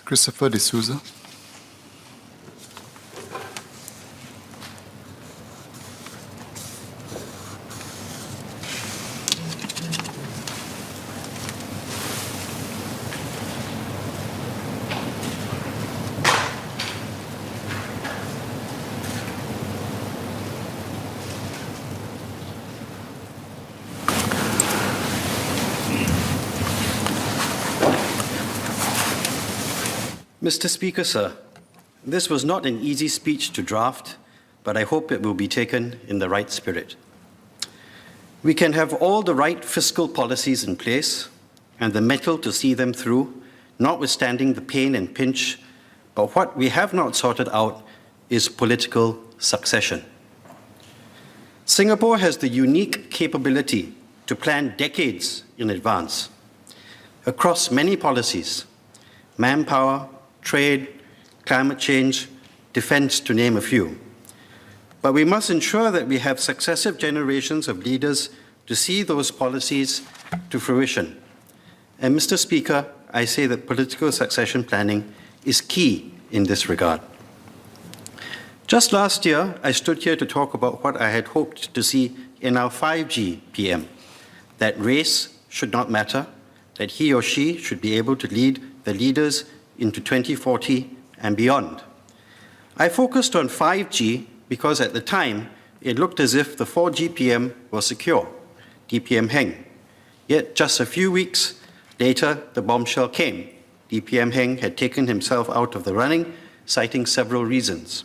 Christopher de Souza. Mr. Speaker, sir, this was not an easy speech to draft, but I hope it will be taken in the right spirit. We can have all the right fiscal policies in place and the mettle to see them through, notwithstanding the pain and pinch, but what we have not sorted out is political succession. Singapore has the unique capability to plan decades in advance across many policies: manpower, trade, climate change, defense, to name a few. But we must ensure that we have successive generations of leaders to see those policies to fruition. And Mr. Speaker, I say that political succession planning is key in this regard. Just last year, I stood here to talk about what I had hoped to see in our 5G PM, that race should not matter, that he or she should be able to lead the leaders into 2040 and beyond. I focused on 5G because at the time, it looked as if the 4G PM was secure, DPM Heng. Yet just a few weeks later, the bombshell came. DPM Heng had taken himself out of the running, citing several reasons.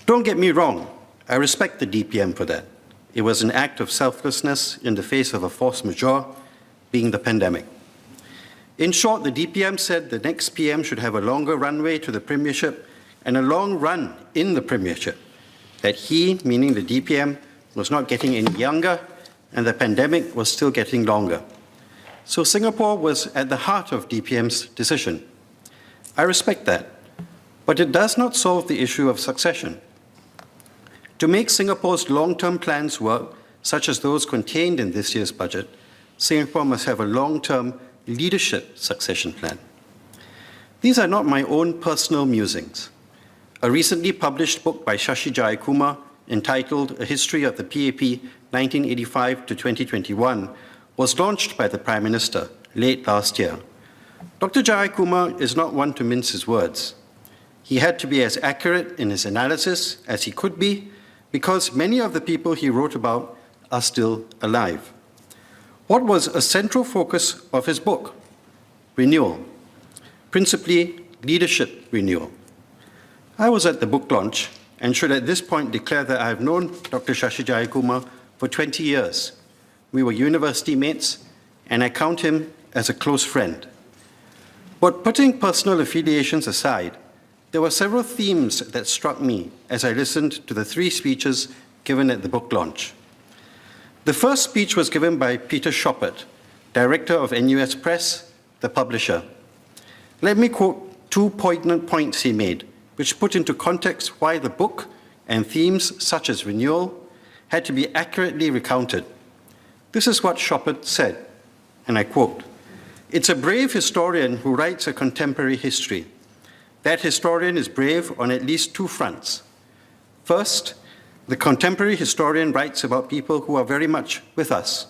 Don't get me wrong, I respect the DPM for that. It was an act of selflessness in the face of a force majeure, being the pandemic. In short, the DPM said the next PM should have a longer runway to the premiership and a long run in the premiership, that he, meaning the DPM, was not getting any younger and the pandemic was still getting longer. So Singapore was at the heart of DPM's decision. I respect that, but it does not solve the issue of succession. To make Singapore's long-term plans work, such as those contained in this year's budget, Singapore must have a long-term leadership succession plan. These are not my own personal musings. A recently published book by Shashi Jayakumar entitled A History of the PAP 1985 to 2021 was launched by the Prime Minister late last year. Dr. Jayakumar is not one to mince his words. He had to be as accurate in his analysis as he could be because many of the people he wrote about are still alive. What was a central focus of his book? Renewal, principally leadership renewal. I was at the book launch and should at this point declare that I have known Dr. Shashi Jayakumar for 20 years. We were university mates, and I count him as a close friend. But putting personal affiliations aside, there were several themes that struck me as I listened to the 3 speeches given at the book launch. The first speech was given by Peter Shoppert, director of NUS Press, the publisher. Let me quote 2 poignant points he made, which put into context why the book and themes such as renewal had to be accurately recounted. This is what Shoppert said, and I quote, "It's a brave historian who writes a contemporary history. That historian is brave on at least 2 fronts. First, the contemporary historian writes about people who are very much with us.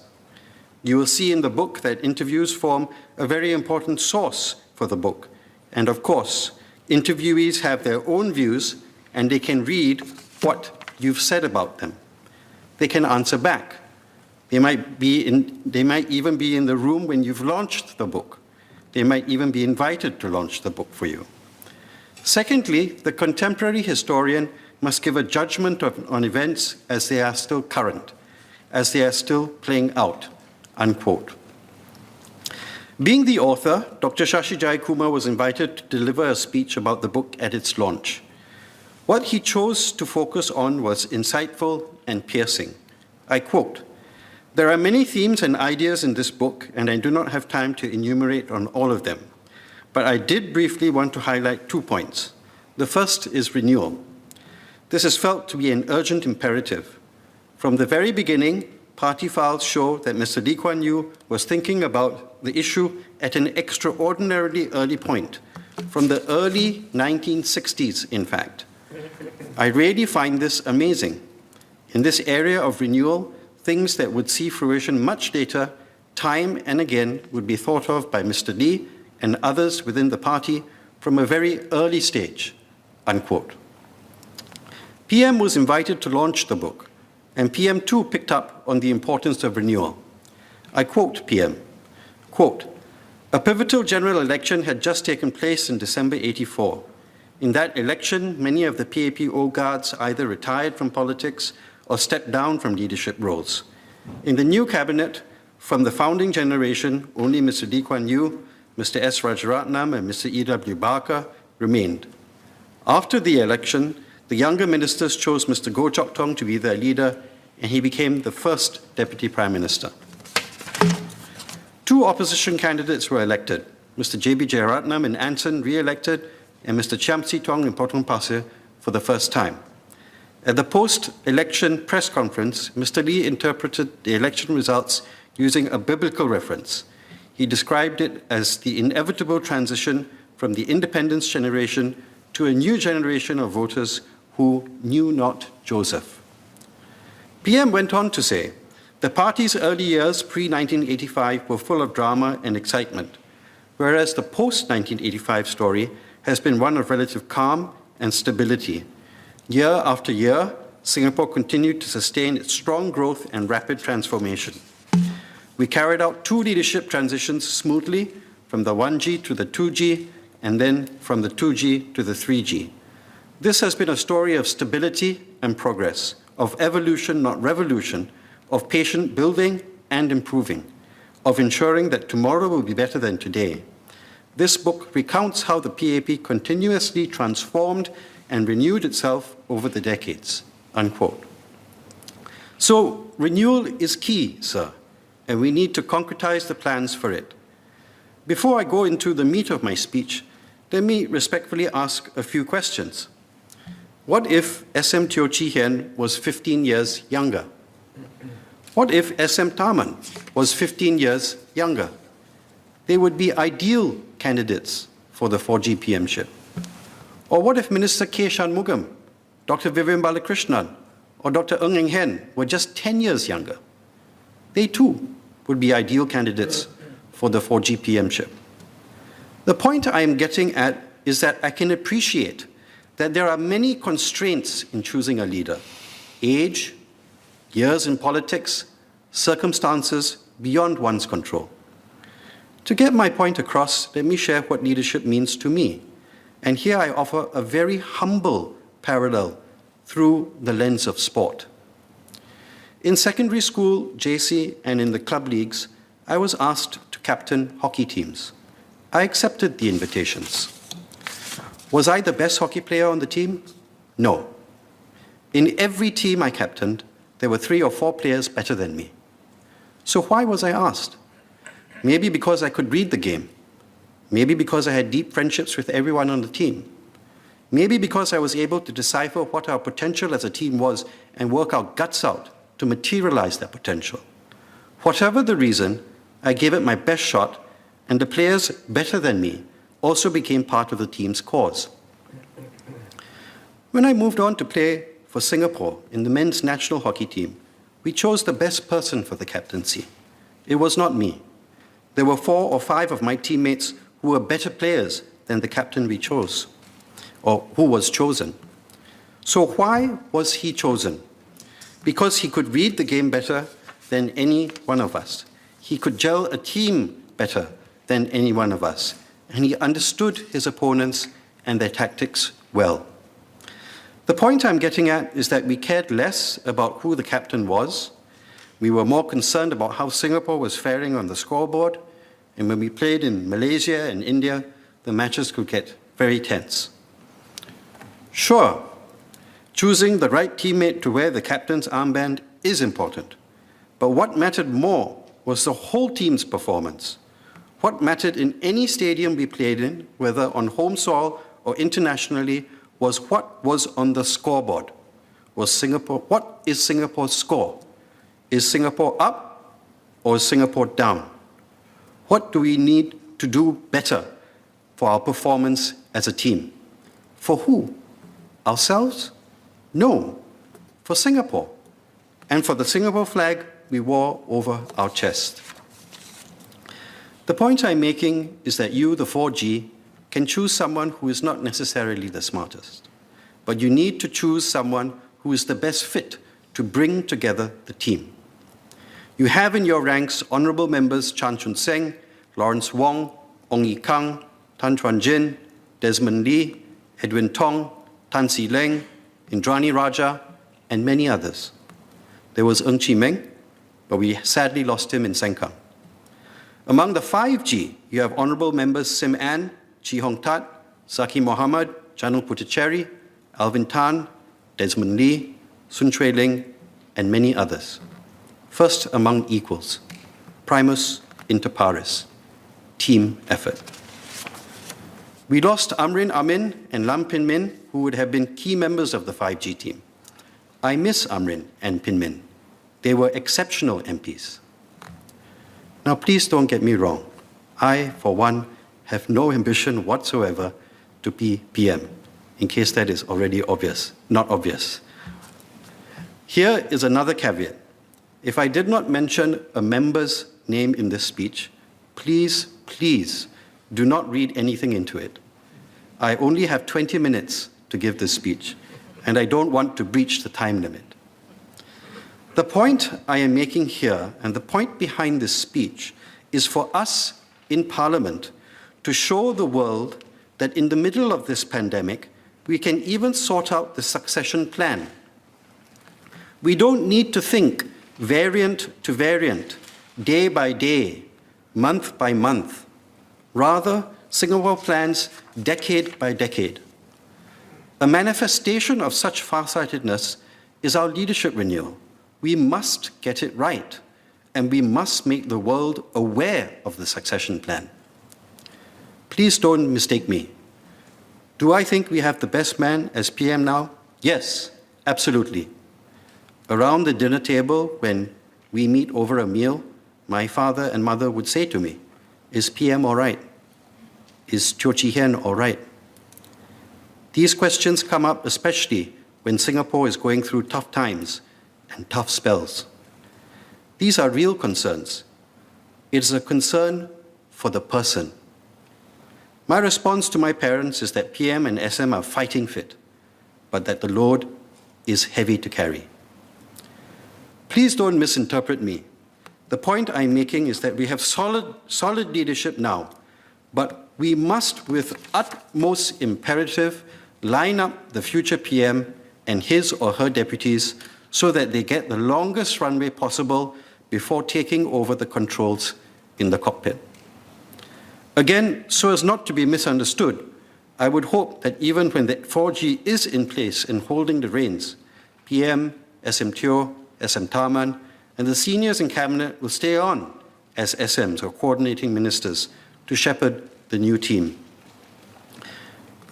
You will see in the book that interviews form a very important source for the book. And of course, interviewees have their own views and they can read what you've said about them. They can answer back. They might even be in the room when you've launched the book. They might even be invited to launch the book for you. Secondly, the contemporary historian must give a judgment on events as they are still current, as they are still playing out," unquote. Being the author, Dr. Shashi Jayakumar was invited to deliver a speech about the book at its launch. What he chose to focus on was insightful and piercing. I quote, "There are many themes and ideas in this book, and I do not have time to enumerate on all of them. But I did briefly want to highlight 2 points. The first is renewal. This is felt to be an urgent imperative. From the very beginning, party files show that Mr. Lee Kuan Yew was thinking about the issue at an extraordinarily early point, from the early 1960s, in fact. I really find this amazing. In this area of renewal, things that would see fruition much later, time and again, would be thought of by Mr. Lee and others within the party from a very early stage, unquote. PM was invited to launch the book, and PM too picked up on the importance of renewal. I quote PM, quote, "A pivotal general election had just taken place in December '84. In that election, many of the PAP old guards either retired from politics or stepped down from leadership roles. In the new cabinet, from the founding generation, only Mr. Lee Kuan Yew, Mr. S. Rajaratnam, and Mr. E.W. Barker remained. After the election, the younger ministers chose Mr. Goh Chok Tong to be their leader, and he became the first Deputy Prime Minister. Two opposition candidates were elected, Mr. J.B. Jeyaretnam in Anson re-elected, and Mr. Chiam See Tong in Potong Pasir for the first time. At the post-election press conference, Mr. Lee interpreted the election results using a biblical reference. He described it as the inevitable transition from the independence generation to a new generation of voters who knew not Joseph. PM went on to say, the party's early years pre-1985 were full of drama and excitement, whereas the post-1985 story has been one of relative calm and stability. Year after year, Singapore continued to sustain its strong growth and rapid transformation. We carried out two leadership transitions smoothly, from the 1G to the 2G, and then from the 2G to the 3G. This has been a story of stability and progress, of evolution, not revolution, of patient building and improving, of ensuring that tomorrow will be better than today. This book recounts how the PAP continuously transformed and renewed itself over the decades, unquote. So renewal is key, sir, and we need to concretize the plans for it. Before I go into the meat of my speech, let me respectfully ask a few questions. What if SM Teo Chee Hian was 15 years younger? What if SM Tharman was 15 years younger? They would be ideal candidates for the 4G PMship. Or what if Minister K. Shanmugam, Dr. Vivian Balakrishnan, or Dr. Ng Eng Hen were just 10 years younger? They too would be ideal candidates for the 4G PMship. The point I am getting at is that I can appreciate that there are many constraints in choosing a leader: age, years in politics, circumstances beyond one's control. To get my point across, let me share what leadership means to me. And here I offer a very humble parallel through the lens of sport. In secondary school, JC, and in the club leagues, I was asked to captain hockey teams. I accepted the invitations. Was I the best hockey player on the team? No. In every team I captained, there were 3 or 4 players better than me. So why was I asked? Maybe because I could read the game. Maybe because I had deep friendships with everyone on the team. Maybe because I was able to decipher what our potential as a team was and work our guts out to materialize that potential. Whatever the reason, I gave it my best shot, and the players better than me also became part of the team's cause. When I moved on to play for Singapore in the men's national hockey team, we chose the best person for the captaincy. It was not me. There were 4 or 5 of my teammates who were better players than the captain we chose, or who was chosen. So why was he chosen? Because he could read the game better than any one of us. He could gel a team better than any one of us, and he understood his opponents and their tactics well. The point I'm getting at is that we cared less about who the captain was. We were more concerned about how Singapore was faring on the scoreboard, and when we played in Malaysia and India, the matches could get very tense. Sure, choosing the right teammate to wear the captain's armband is important, but what mattered more was the whole team's performance. What mattered in any stadium we played in, whether on home soil or internationally, was what was on the scoreboard. What is Singapore's score? Is Singapore up or is Singapore down? What do we need to do better for our performance as a team? For who? Ourselves? No, for Singapore, and for the Singapore flag we wore over our chest. The point I'm making is that you, the 4G, can choose someone who is not necessarily the smartest, but you need to choose someone who is the best fit to bring together the team. You have in your ranks honourable members Chan Chun Seng, Lawrence Wong, Ong Yi Kang, Tan Chuan Jin, Desmond Lee, Edwin Tong, Tan Si Leng, Indrani Raja, and many others. There was Ng Chee Meng, but we sadly lost him in Sengkang. Among the 5G, you have honourable members Sim Ann, Chee Hong Tat, Zaki Mohammed, Janil Putticherry, Alvin Tan, Desmond Lee, Sun Chue Ling, and many others. First among equals, primus inter pares, team effort. We lost Amrin Amin and Lam Pin Min, who would have been key members of the 5G team. I miss Amrin and Pin Min. They were exceptional MPs. Now, please don't get me wrong. I, for one, have no ambition whatsoever to be PM, in case that is already obvious, not obvious. Here is another caveat. If I did not mention a member's name in this speech, please do not read anything into it. I only have 20 minutes to give this speech, and I don't want to breach the time limit. The point I am making here, and the point behind this speech, is for us in Parliament to show the world that in the middle of this pandemic, we can even sort out the succession plan. We don't need to think variant to variant, day by day, month by month. Rather, Singapore plans decade by decade. A manifestation of such farsightedness is our leadership renewal. We must get it right, and we must make the world aware of the succession plan. Please don't mistake me. Do I think we have the best man as PM now? Yes, absolutely. Around the dinner table, when we meet over a meal, my father and mother would say to me, "Is PM all right? Is Teo Chee Hean all right?" These questions come up especially when Singapore is going through tough times and tough spells. These are real concerns. It is a concern for the person. My response to my parents is that PM and SM are fighting fit, but that the load is heavy to carry. Please don't misinterpret me. The point I'm making is that we have solid leadership now, but we must, with utmost imperative, line up the future PM and his or her deputies so that they get the longest runway possible before taking over the controls in the cockpit. Again, so as not to be misunderstood, I would hope that even when the 4G is in place and holding the reins, PM, SM Teo, SM Tharman, and the seniors in Cabinet will stay on as SMs or coordinating ministers to shepherd the new team.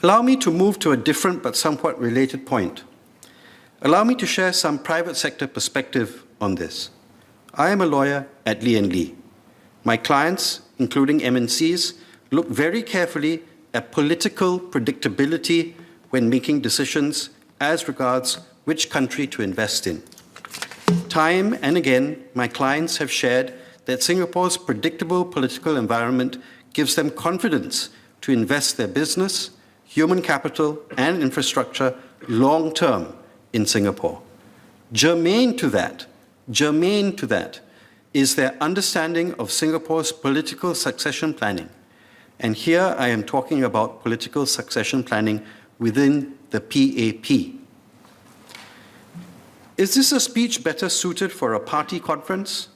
Allow me to move to a different but somewhat related point. Allow me to share some private sector perspective on this. I am a lawyer at Lee & Lee. My clients, including MNCs, look very carefully at political predictability when making decisions as regards which country to invest in. Time and again, my clients have shared that Singapore's predictable political environment gives them confidence to invest their business, human capital, and infrastructure long-term in Singapore. Germane to that is their understanding of Singapore's political succession planning. And here I am talking about political succession planning within the PAP. Is this a speech better suited for a party conference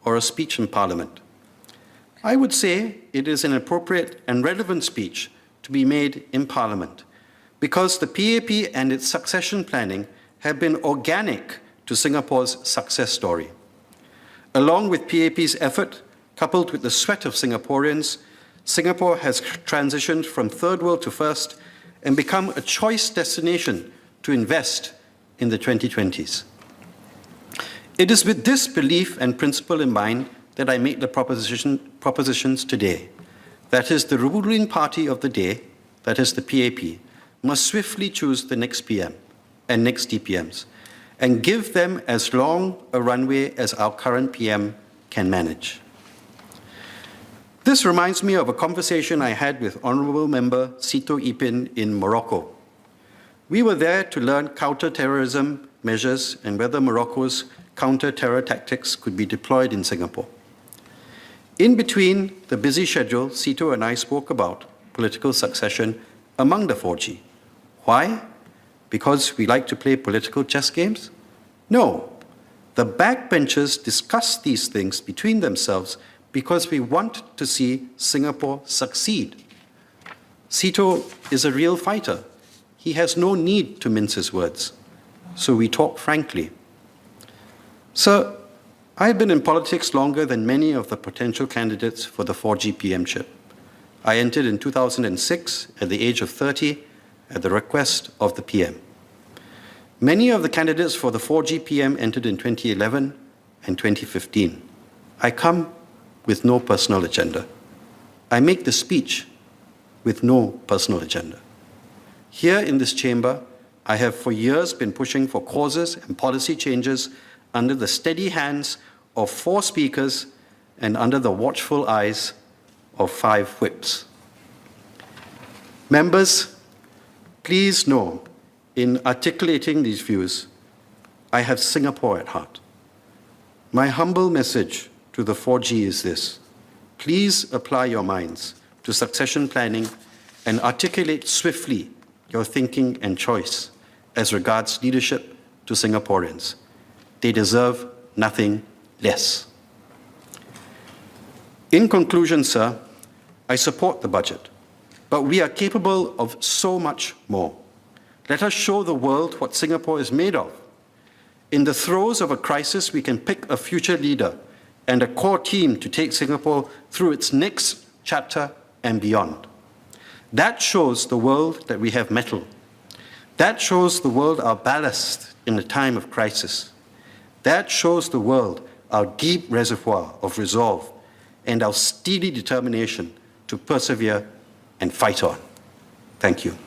or a speech in Parliament? I would say it is an appropriate and relevant speech to be made in Parliament because the PAP and its succession planning have been organic to Singapore's success story. Along with PAP's effort, coupled with the sweat of Singaporeans, Singapore has transitioned from third world to first and become a choice destination to invest in the 2020s. It is with this belief and principle in mind that I make the propositions today. That is, the ruling party of the day, that is the PAP, must swiftly choose the next PM and next DPMs and give them as long a runway as our current PM can manage. This reminds me of a conversation I had with Honourable Member Sito Ipin in Morocco. We were there to learn counter-terrorism measures and whether Morocco's counter-terror tactics could be deployed in Singapore. In between the busy schedule, Sito and I spoke about political succession among the 4G. Why? Because we like to play political chess games? No. The backbenchers discuss these things between themselves because we want to see Singapore succeed. Sito is a real fighter. He has no need to mince his words. So we talk frankly. Sir, I have been in politics longer than many of the potential candidates for the 4G PMship. I entered in 2006 at the age of 30 at the request of the PM. Many of the candidates for the 4G PM entered in 2011 and 2015. I come with no personal agenda. I make the speech with no personal agenda. Here in this chamber, I have for years been pushing for causes and policy changes under the steady hands of 4 speakers and under the watchful eyes of 5 whips. Members, please know, in articulating these views, I have Singapore at heart. My humble message to the 4G is this: please apply your minds to succession planning and articulate swiftly your thinking and choice as regards leadership to Singaporeans. They deserve nothing less. In conclusion, sir, I support the budget, but we are capable of so much more. Let us show the world what Singapore is made of. In the throes of a crisis, we can pick a future leader and a core team to take Singapore through its next chapter and beyond. That shows the world that we have mettle. That shows the world our ballast in a time of crisis. That shows the world our deep reservoir of resolve and our steely determination to persevere and fight on. Thank you.